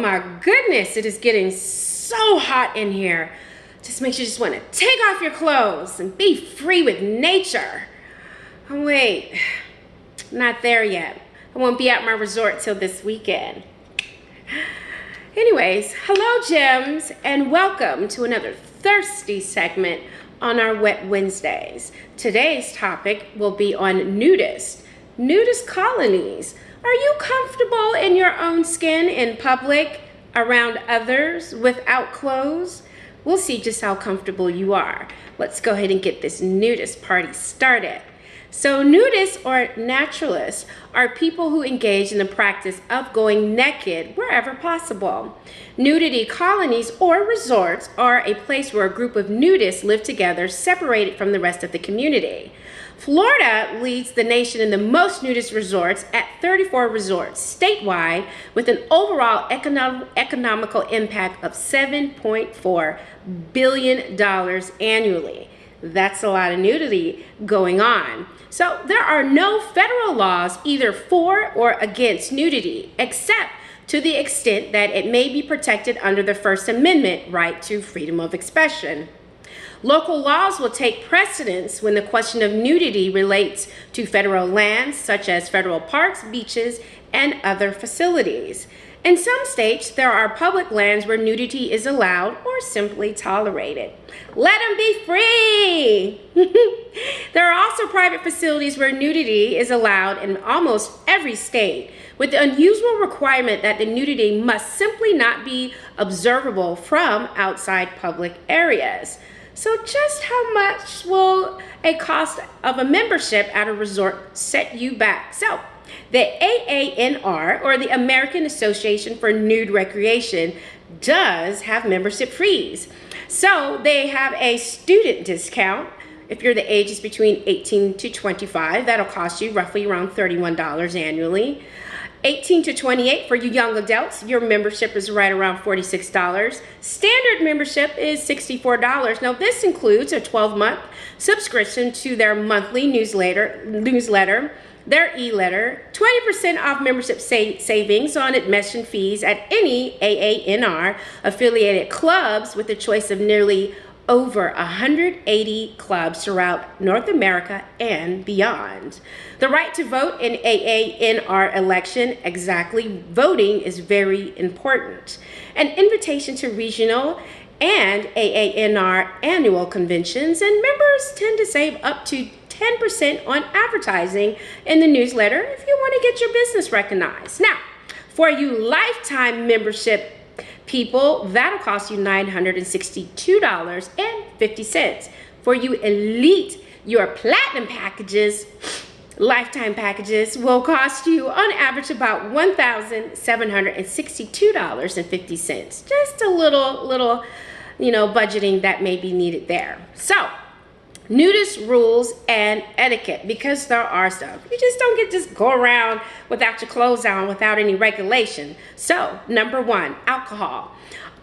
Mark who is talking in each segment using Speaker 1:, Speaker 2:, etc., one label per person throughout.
Speaker 1: my goodness, it is getting so hot in here. Just makes you just want to take off your clothes and be free with nature. Oh wait, not there yet. I won't be at my resort till this weekend. Anyways, hello gems, and welcome to another thirsty segment on our Wet Wednesdays. Today's topic will be on nudist colonies. Are you comfortable in your own skin in public, around others, without clothes? We'll see just how comfortable you are. Let's go ahead and get this nudist party started. So nudists or naturalists are people who engage in the practice of going naked wherever possible. Nudity colonies or resorts are a place where a group of nudists live together, separated from the rest of the community. Florida leads the nation in the most nudist resorts at 34 resorts statewide, with an overall economical impact of $7.4 billion annually. That's a lot of nudity going on. So there are no federal laws either for or against nudity, except to the extent that it may be protected under the First Amendment right to freedom of expression. Local laws will take precedence when the question of nudity relates to federal lands, such as federal parks, beaches, and other facilities. In some states, there are public lands where nudity is allowed or simply tolerated. Let them be free! There are also private facilities where nudity is allowed in almost every state, with the unusual requirement that the nudity must simply not be observable from outside public areas. So just how much will a cost of a membership at a resort set you back? So the AANR, or the American Association for Nude Recreation, does have membership fees. So they have a student discount. If your the age is between 18 to 25, that'll cost you roughly around $31 annually. 18 to 28 for you young adults, your membership is right around $46. Standard membership is $64. Now this includes a 12-month subscription to their monthly newsletter, their e-letter, 20% off membership savings on admission fees at any AANR affiliated clubs, with a choice of nearly over 180 clubs throughout North America and beyond. The right to vote in AANR election, exactly voting, is very important. An invitation to regional and AANR annual conventions, and members tend to save up to 10% on advertising in the newsletter if you want to get your business recognized. Now, for you lifetime membership people, that'll cost you $962.50. For you elite, your platinum packages, lifetime packages, will cost you on average about $1,762.50. Just a little, budgeting that may be needed there. So, nudist rules and etiquette, because there are stuff. You just don't get to just go around without your clothes on without any regulation. So, number one, alcohol.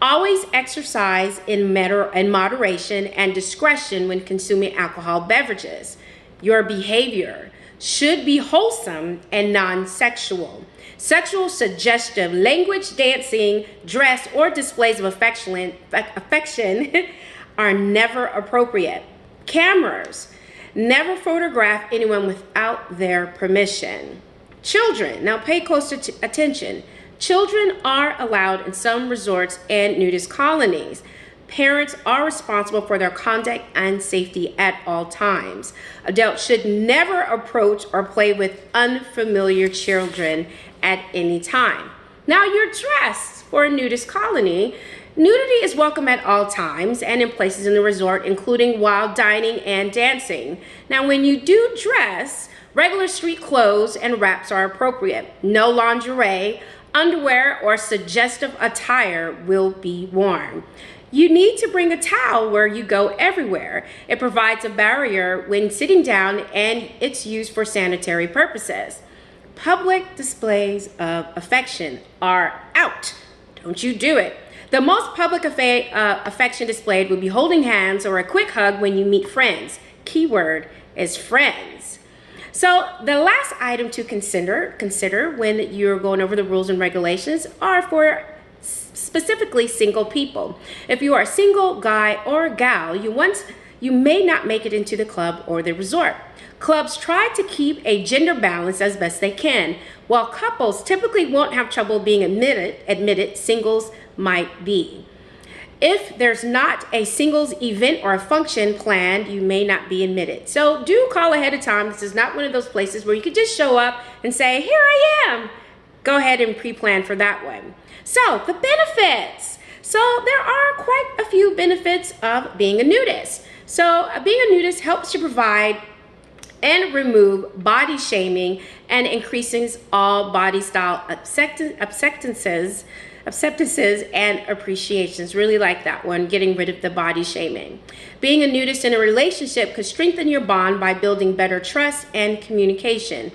Speaker 1: Always exercise in moderation and discretion when consuming alcohol beverages. Your behavior should be wholesome and non-sexual. Sexual suggestive language, dancing, dress, or displays of affection are never appropriate. Cameras. Never photograph anyone without their permission. Children. Now pay close attention. Children are allowed in some resorts and nudist colonies. Parents are responsible for their conduct and safety at all times. Adults should never approach or play with unfamiliar children at any time. Now you're dressed for a nudist colony. Nudity is welcome at all times and in places in the resort, including while dining and dancing. Now, when you do dress, regular street clothes and wraps are appropriate. No lingerie, underwear, or suggestive attire will be worn. You need to bring a towel where you go everywhere. It provides a barrier when sitting down, and it's used for sanitary purposes. Public displays of affection are out. Don't you do it. The most public affection displayed would be holding hands or a quick hug when you meet friends. Keyword is friends. So the last item to consider when you're going over the rules and regulations are for specifically single people. If you are a single guy or gal, you may not make it into the club or the resort. Clubs try to keep a gender balance as best they can. While couples typically won't have trouble being admitted, singles might be. If there's not a singles event or a function planned, you may not be admitted. So do call ahead of time. This is not one of those places where you could just show up and say, here I am. Go ahead and pre-plan for that one. So the benefits. So there are quite a few benefits of being a nudist. So being a nudist helps to provide and remove body shaming and increases all body style acceptances and appreciations. Really like that one, getting rid of the body shaming. Being a nudist in a relationship could strengthen your bond by building better trust and communication.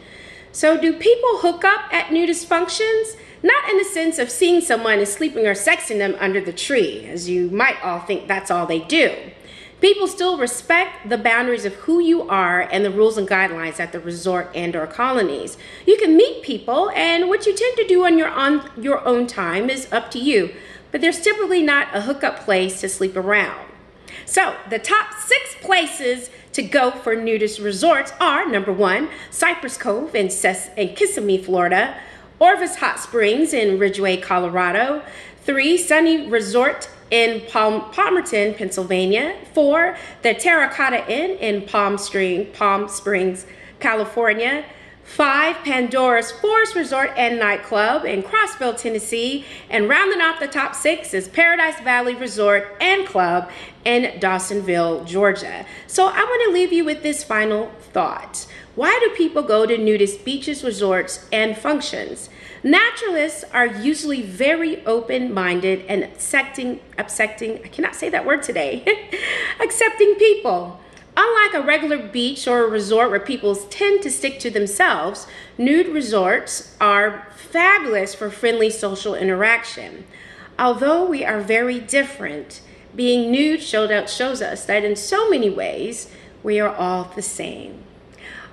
Speaker 1: So do people hook up at nudist functions? Not in the sense of seeing someone and sleeping or sexing them under the tree, as you might all think that's all they do. People still respect the boundaries of who you are and the rules and guidelines at the resort and or colonies. You can meet people, and what you tend to do on your own time is up to you, but there's typically not a hookup place to sleep around. So the top 6 places to go for nudist resorts are: number 1, Cypress Cove in Kissimmee, Florida; Orvis Hot Springs in Ridgeway, Colorado; 3, Sunny Resort in Palmerton, Pennsylvania; 4, the Terracotta Inn in Palm Springs, California; 5, Pandora's Forest Resort and Nightclub in Crossville, Tennessee; and rounding off the top 6 is Paradise Valley Resort and Club in Dawsonville, Georgia. So I want to leave you with this final thought. Why do people go to nudist beaches, resorts, and functions? Naturalists are usually very open-minded and accepting, I cannot say that word today, accepting people. Unlike a regular beach or a resort where people tend to stick to themselves, nude resorts are fabulous for friendly social interaction. Although we are very different, being nude shows us that in so many ways, we are all the same.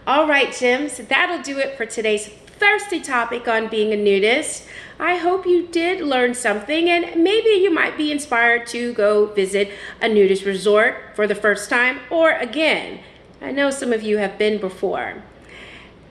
Speaker 1: All right, Gems, that'll do it for today's thirsty topic on being a nudist. I hope you did learn something, and maybe you might be inspired to go visit a nudist resort for the first time or again. I know some of you have been before.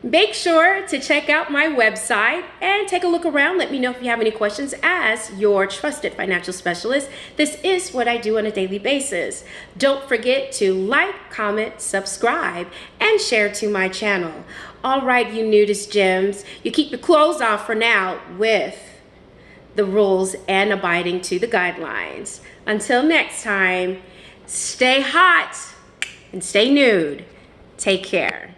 Speaker 1: Make sure to check out my website and take a look around. Let me know if you have any questions. As your trusted financial specialist, this is what I do on a daily basis. Don't forget to like, comment, subscribe, and share to my channel. All right, you nudist gems, you keep your clothes off for now with the rules and abiding to the guidelines. Until next time, stay hot and stay nude. Take care.